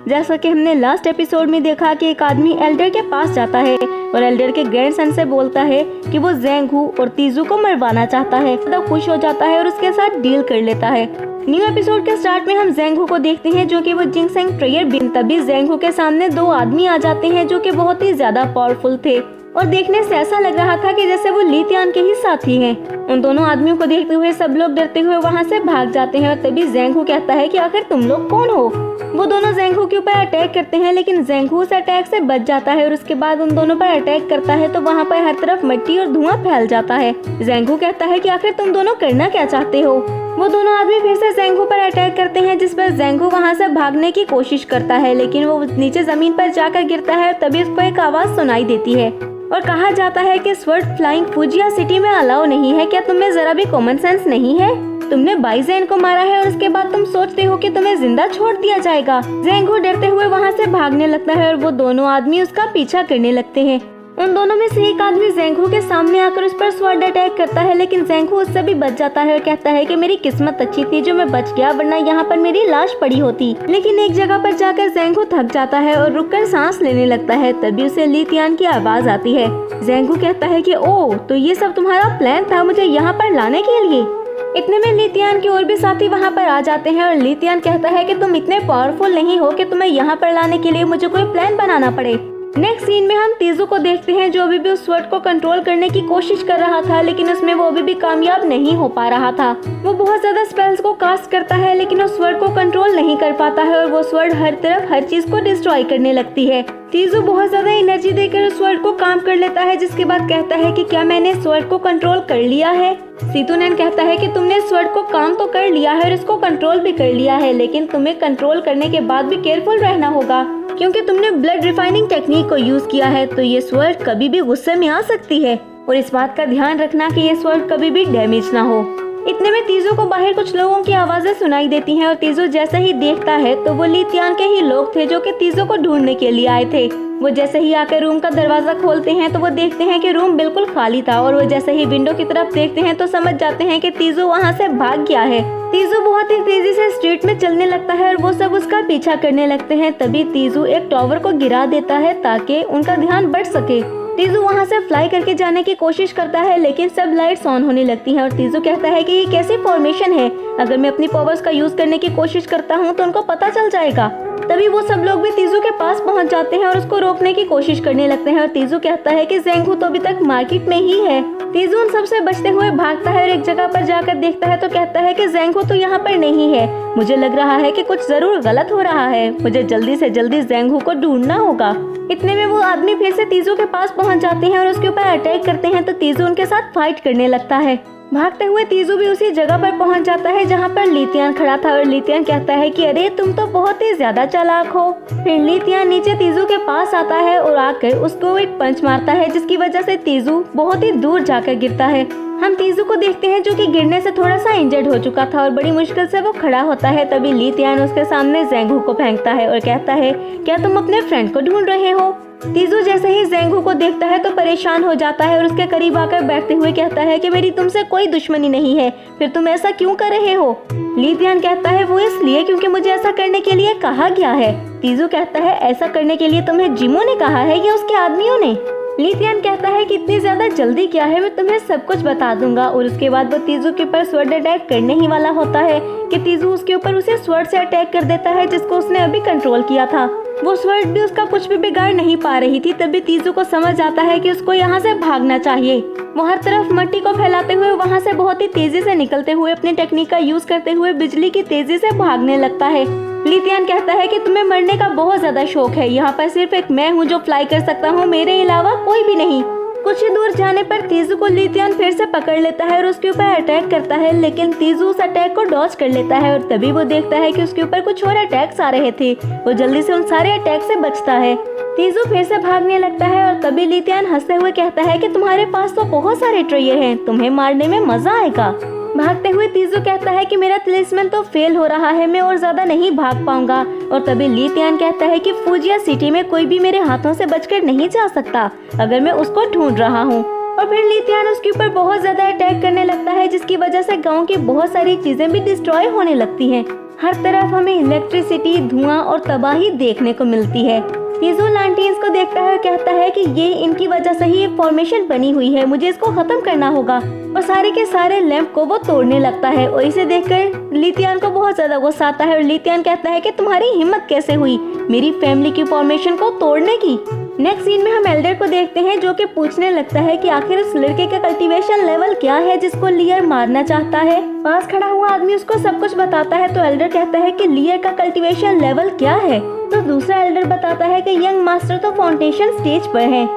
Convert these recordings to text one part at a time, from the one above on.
जैसा कि हमने लास्ट एपिसोड में देखा कि एक आदमी एल्डर के पास जाता है और एल्डर के ग्रैंडसन से बोलता है कि वो ज़ेंग-हू और तीजू को मरवाना चाहता है। तब खुश हो जाता है और उसके साथ डील कर लेता है। न्यू एपिसोड के स्टार्ट में हम ज़ेंग-हू को देखते हैं जो कि वो जिंगसेंग ट्रेयर बिन। तभी ज़ेंग-हू के सामने दो आदमी आ जाते हैं जो कि बहुत ही ज्यादा पावरफुल थे और देखने से ऐसा लग रहा था कि जैसे वो ली तियान के ही साथी हैं। उन दोनों आदमियों को देखते हुए सब लोग डरते हुए वहाँ से भाग जाते हैं और तभी ज़ेंग-हू कहता है कि आखिर तुम लोग कौन हो। वो दोनों ज़ेंग-हू के ऊपर अटैक करते हैं लेकिन ज़ेंग-हू उस अटैक से बच जाता है और उसके बाद उन दोनों पर अटैक करता है तो वहाँ पर हर तरफ मिट्टी और धुआं फैल जाता है। ज़ेंग-हू कहता है कि आखिर तुम दोनों करना क्या चाहते हो। वो दोनों आदमी फिर से ज़ेंग-हू पर अटैक करते हैं जिस पर ज़ेंग-हू वहाँ से भागने की कोशिश करता है लेकिन वो नीचे जमीन पर जाकर गिरता है। तभी उसको एक आवाज सुनाई देती है और कहा जाता है कि स्वर्ड फ्लाइंग फुजिया सिटी में अलाउ नहीं है। क्या तुम्हें जरा भी कॉमन सेंस नहीं है? तुमने बाइज़ेन को मारा है और उसके बाद तुम सोचते हो कि तुम्हें जिंदा छोड़ दिया जाएगा। ज़ेंग-हू डरते हुए वहाँ से भागने लगता है और वो दोनों आदमी उसका पीछा करने लगते हैं। उन दोनों में से एक आदमी ज़ेंग-हू के सामने आकर उस पर स्वर्ड अटैक करता है लेकिन ज़ेंग-हू उससे भी बच जाता है और कहता है कि मेरी किस्मत अच्छी थी जो मैं बच गया, वरना यहाँ पर मेरी लाश पड़ी होती। लेकिन एक जगह पर जाकर ज़ेंग-हू थक जाता है और रुककर सांस लेने लगता है। तभी उसे ली तियान की आवाज आती है। ज़ेंग-हू कहता है कि ओह, तो ये सब तुम्हारा प्लान था मुझे यहाँ पर लाने के लिए। इतने में ली तियान के और भी साथी वहाँ पर आ जाते हैं और ली तियान कहता है कि तुम इतने पावरफुल नहीं हो कि तुम्हें यहाँ पर लाने के लिए मुझे कोई प्लान बनाना पड़े। नेक्स्ट सीन में हम तीजू को देखते हैं जो अभी भी उस स्वर्ड को कंट्रोल करने की कोशिश कर रहा था लेकिन उसमें वो अभी भी कामयाब नहीं हो पा रहा था। वो बहुत ज्यादा स्पेल्स को कास्ट करता है लेकिन उस स्वर्ड को कंट्रोल नहीं कर पाता है और वो स्वर्ड हर तरफ हर चीज को डिस्ट्रॉय करने लगती है। तीजू बहुत ज्यादा एनर्जी देकर उस स्वर्ड को काम कर लेता है जिसके बाद कहता है कि क्या मैंने स्वर्ड को कंट्रोल कर लिया है। सीतुनेन कहता है कि तुमने स्वर्ड को काम तो कर लिया है और इसको कंट्रोल भी कर लिया है लेकिन तुम्हें कंट्रोल करने के बाद भी केयरफुल रहना होगा क्योंकि तुमने ब्लड रिफाइनिंग टेक्निक को यूज किया है तो ये स्वर्ड कभी भी गुस्से में आ सकती है और इस बात का ध्यान रखना कि ये स्वर्ड कभी भी डैमेज ना हो। इतने में तीजू को बाहर कुछ लोगों की आवाजें सुनाई देती हैं और तीजू जैसे ही देखता है तो वो ली तियान के ही लोग थे जो कि तीजू को ढूंढने के लिए आए थे। वो जैसे ही आकर रूम का दरवाजा खोलते हैं तो वो देखते हैं कि रूम बिल्कुल खाली था और वो जैसे ही विंडो की तरफ देखते हैं तो समझ जाते हैं कि तीजू वहाँ से भाग गया है। तीजू बहुत ही तेजी से स्ट्रीट में चलने लगता है और वो सब उसका पीछा करने लगते हैं। तभी तीजू एक टावर को गिरा देता है ताकि उनका ध्यान बढ़ सके। तीजू वहाँ से फ्लाई करके जाने की कोशिश करता है लेकिन सब लाइट्स ऑन होने लगती हैं और तीजू कहता है कि ये कैसी फॉर्मेशन है, अगर मैं अपनी पावर्स का यूज करने की कोशिश करता हूँ तो उनको पता चल जाएगा। तभी वो सब लोग भी तीजू के पास पहुँच जाते हैं और उसको रोकने की कोशिश करने लगते हैं और तीजू कहता है कि ज़ेंग-हू तो अभी तक मार्केट में ही है। तीजू उन सबसे बचते हुए भागता है और एक जगह पर जाकर देखता है तो कहता है कि ज़ेंग-हू तो यहाँ पर नहीं है, मुझे लग रहा है कि कुछ जरूर गलत हो रहा है, मुझे जल्दी से जल्दी ज़ेंग-हू को ढूंढना होगा। इतने में वो आदमी फिर से तीजू के पास पहुंच जाते हैं और उसके ऊपर अटैक करते हैं तो तीजू उनके साथ फाइट करने लगता है। भागते हुए तीजू भी उसी जगह पर पहुंच जाता है जहां पर ली तियान खड़ा था और ली तियान कहता है कि अरे तुम तो बहुत ही ज्यादा चालाक हो। फिर ली तियान नीचे तीजू के पास आता है और आकर उसको एक पंच मारता है जिसकी वजह से तीजू बहुत ही दूर जाकर गिरता है। हम तीजू को देखते हैं जो कि गिरने से थोड़ा सा इंजर्ड हो चुका था और बड़ी मुश्किल से वो खड़ा होता है। तभी ली तियान उसके सामने ज़ेंग-हू को फेंकता है और कहता है क्या तुम अपने फ्रेंड को ढूंढ रहे हो। तीजू जैसे ही ज़ेंग-हू को देखता है तो परेशान हो जाता है और उसके करीब आकर बैठते हुए कहता है कि मेरी तुमसे कोई दुश्मनी नहीं है, फिर तुम ऐसा क्यों कर रहे हो। ली तियान कहता है वो इसलिए क्योंकि मुझे ऐसा करने के लिए कहा गया है। तीजू कहता है ऐसा करने के लिए तुम्हें जिमो ने कहा है या उसके आदमियों ने। ली तियान कहता है कि इतनी ज्यादा जल्दी क्या है, मैं तुम्हें सब कुछ बता दूंगा। और उसके बाद वो तीजू के ऊपर स्वर्ड अटैक करने ही वाला होता है कि तीजू उसके ऊपर उसे स्वर्ड से अटैक कर देता है जिसको उसने अभी कंट्रोल किया था। वो स्वर्ड भी उसका कुछ भी बिगाड़ नहीं पा रही थी। तभी तीजू को समझ आता है कि उसको यहाँ से भागना चाहिए। वो हर तरफ मिट्टी को फैलाते हुए वहाँ से बहुत ही तेजी से निकलते हुए अपनी टेक्निक का यूज करते हुए बिजली की तेजी से भागने लगता है। ली तियान कहता है कि तुम्हें मरने का बहुत ज्यादा शौक है, यहाँ पर सिर्फ एक मैं हूँ जो फ्लाई कर सकता हूँ, मेरे अलावा कोई भी नहीं। कुछ ही दूर जाने पर तीजू को ली तियान फिर से पकड़ लेता है और उसके ऊपर अटैक करता है लेकिन तीजू उस अटैक को डॉज कर लेता है और तभी वो देखता है कि उसके ऊपर कुछ और अटैक्स आ रहे थे। वो जल्दी से उन सारे अटैक से बचता है। तीजू फिर से भागने लगता है और तभी ली तियान हंसते हुए कहता है कि तुम्हारे पास तो बहुत सारे ट्रेयर हैं, तुम्हें मारने में मजा आएगा। भागते हुए तीजू कहता है कि मेरा तिलिस्मन तो फेल हो रहा है, मैं और ज्यादा नहीं भाग पाऊंगा। और तभी ली तियान कहता है कि फुजिया सिटी में कोई भी मेरे हाथों से बचकर नहीं जा सकता अगर मैं उसको ढूंढ रहा हूँ। और फिर ली तियान उसके ऊपर बहुत ज्यादा अटैक करने लगता है जिसकी वजह से गाँव की बहुत सारी चीजें भी डिस्ट्रॉय होने लगती हैं। हर तरफ हमें इलेक्ट्रिसिटी, धुआं और तबाही देखने को मिलती है। तीजू लांटीन्स को देखता है और कहता है कि ये इनकी वजह से ही ये फॉर्मेशन बनी हुई है, मुझे इसको खत्म करना होगा। और सारे के सारे लैंप को वो तोड़ने लगता है और इसे देखकर लीथियान को बहुत ज्यादा गुस्सा आता है और लीथियान कहता है कि तुम्हारी हिम्मत कैसे हुई मेरी फैमिली की फॉर्मेशन को तोड़ने की। नेक्स्ट सीन में हम एल्डर को देखते हैं जो कि पूछने लगता है कि आखिर उस लड़के का कल्टीवेशन लेवल क्या है जिसको लियर मारना चाहता है। पास खड़ा हुआ आदमी उसको सब कुछ बताता है तो एल्डर कहता है कि लियर का कल्टीवेशन लेवल क्या है। तो दूसरा एल्डर बताता है कि यंग मास्टर तो फाउंडेशन स्टेज पर है।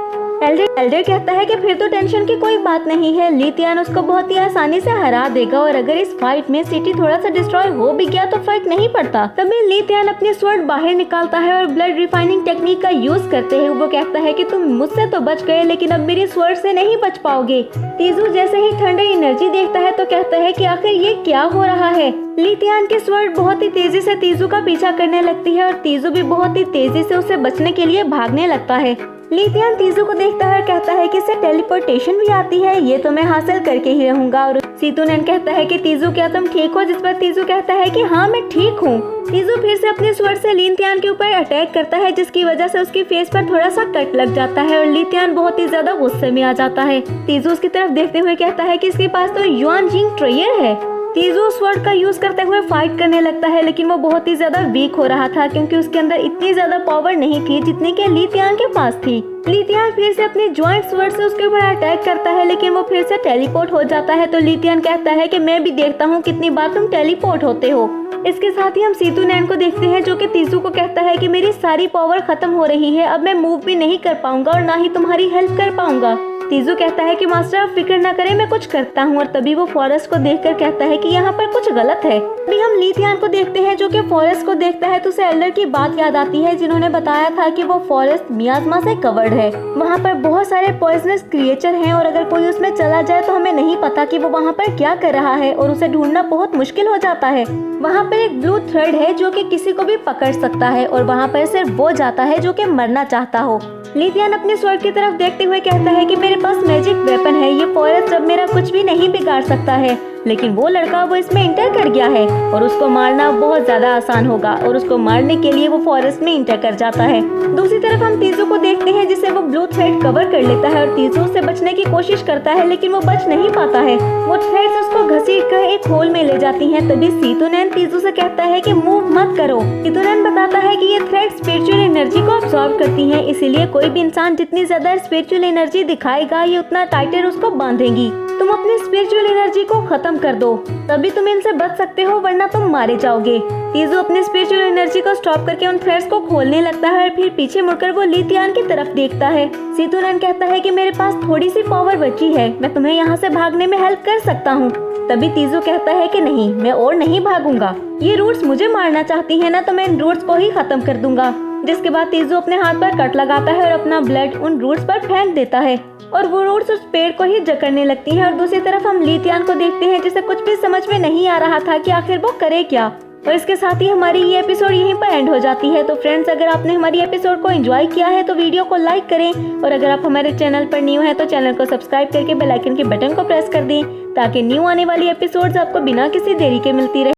एल्डर कहता है कि फिर तो टेंशन की कोई बात नहीं है, लीथियान उसको बहुत ही आसानी से हरा देगा और अगर इस फाइट में सिटी थोड़ा सा डिस्ट्रॉय हो भी गया तो फर्क नहीं पड़ता। तभी लीथियान अपनी स्वॉर्ड बाहर निकालता है और ब्लड रिफाइनिंग टेक्निक का यूज करते हुए वो कहता है कि तुम मुझसे तो बच गए लेकिन अब मेरी स्वॉर्ड से नहीं बच पाओगे। तीजू जैसे ही थंडर एनर्जी देखता है तो कहता है कि आखिर ये क्या हो रहा है। लीथियान की स्वॉर्ड बहुत ही तेजी से तीजू का पीछा करने लगती है और तीजू भी बहुत ही तेजी से उसे बचने के लिए भागने लगता है। लीथियान तीजू को देखता है और कहता है कि इसे टेलीपोर्टेशन भी आती है, ये तो मैं हासिल करके ही रहूंगा। और सीतुनैन कहता है कि तीजू क्या तुम ठीक हो, जिस पर तीजू कहता है कि हाँ मैं ठीक हूँ। तीजू फिर से अपने स्वॉर्ड से लीथियान के ऊपर अटैक करता है जिसकी वजह से उसकी फेस पर थोड़ा सा कट लग जाता है और लीथियान बहुत ही ज्यादा गुस्से में आ जाता है। तीजू उसकी तरफ देखते हुए कहता है कि इसके पास तो युआन जिंग ट्रेयर है। तीजू स्वॉर्ड का यूज करते हुए फाइट करने लगता है लेकिन वो बहुत ही ज्यादा वीक हो रहा था क्योंकि उसके अंदर इतनी ज्यादा पावर नहीं थी जितनी के लीथियान के पास थी। लीथियान फिर से अपने जॉइंट स्वॉर्ड से उसके ऊपर अटैक करता है लेकिन वो फिर से टेलीपोर्ट हो जाता है। तो लीथियान कहता है कि मैं भी देखता हूँ कितनी बार तुम टेलीपोर्ट होते हो। इसके साथ ही हम सीतुनैन को देखते हैं जो कि तीजू को कहता है कि मेरी सारी पावर खत्म हो रही है, अब मैं मूव भी नहीं कर पाऊंगा और ना ही तुम्हारी हेल्प कर पाऊंगा। तीजू कहता है कि मास्टर आप फिक्र न करें, मैं कुछ करता हूँ। और तभी वो फॉरेस्ट को देखकर कहता है कि यहाँ पर कुछ गलत है। अभी हम लीथियान को देखते हैं जो कि फॉरेस्ट को देखता है तो उसे एल्डर की बात याद आती है जिन्होंने बताया था कि वो फॉरेस्ट मियाज़मा से कवर्ड है। वहाँ पर बहुत सारे पॉइजनस क्रिएचर हैं और अगर कोई उसमें चला जाए तो हमें नहीं पता कि वो वहाँ पर क्या कर रहा है और उसे ढूंढना बहुत मुश्किल हो जाता है। वहाँ पर एक ब्लू थ्रेड है जो कि किसी को भी पकड़ सकता है और वहाँ पर सिर्फ वो जाता है जो कि मरना चाहता हो। लीथियान अपने स्वॉर्ड की तरफ देखते हुए कहता है कि मेरे पास मैजिक वेपन है, ये फॉरेस्ट अब मेरा कुछ भी नहीं बिगाड़ सकता है। लेकिन वो लड़का वो इसमें इंटर कर गया है और उसको मारना बहुत ज्यादा आसान होगा और उसको मारने के लिए वो फॉरेस्ट में इंटर कर जाता है। दूसरी तरफ हम तीजू को देखते हैं जिसे वो ब्लू थ्रेड कवर कर लेता है और तीजू से बचने की कोशिश करता है लेकिन वो बच नहीं पाता है। वो थ्रेड्स उसको घसीट कर एक होल में ले जाती हैं। तभी सीतुनैन तीजू से कहता है कि मूव मत करो। सीतुनैन बताता है कि ये थ्रेड स्पिरिचुअल एनर्जी को अब्सॉर्ब करती हैं, इसीलिए कोई भी इंसान जितनी ज्यादा स्पिरिचुअल एनर्जी दिखाएगा ये उतना टाइटर उसको बांधेगी। तुम अपनी स्पिरिचुअल एनर्जी को खत्म कर दो, तभी तुम इनसे बच सकते हो वरना तुम मारे जाओगे। तीजू अपनी स्पिरिचुअल एनर्जी को स्टॉप करके उन थ्रेड्स को खोलने लगता है और फिर पीछे मुड़कर वो लीथियान की तरफ देखता है। सीतुनैन कहता है कि मेरे पास थोड़ी सी पावर बची है, मैं तुम्हें यहाँ से भागने में हेल्प कर सकता हूँ। तभी तीजू कहता है कि नहीं, मैं और नहीं भागूंगा, ये रूट्स मुझे मारना चाहती है ना तो मैं इन रूट्स को ही खत्म कर दूंगा। जिसके बाद तीजू अपने हाथ पर कट लगाता है और अपना ब्लड उन रूट्स पर फेंक देता है और वो रूट्स उस पेड़ को ही जकड़ने लगती हैं। और दूसरी तरफ हम लीथियान को देखते हैं जिसे कुछ भी समझ में नहीं आ रहा था कि आखिर वो करे क्या। और इसके साथ ही हमारी ये एपिसोड यहीं पर एंड हो जाती है। तो फ्रेंड्स, अगर आपने हमारी एपिसोड को एंजॉय किया है तो वीडियो को लाइक करें और अगर आप हमारे चैनल पर न्यू हैं तो चैनल को सब्सक्राइब करके बेल आइकन के बटन को प्रेस कर दें ताकि न्यू आने वाली एपिसोड्स आपको बिना किसी देरी के मिलती रहे।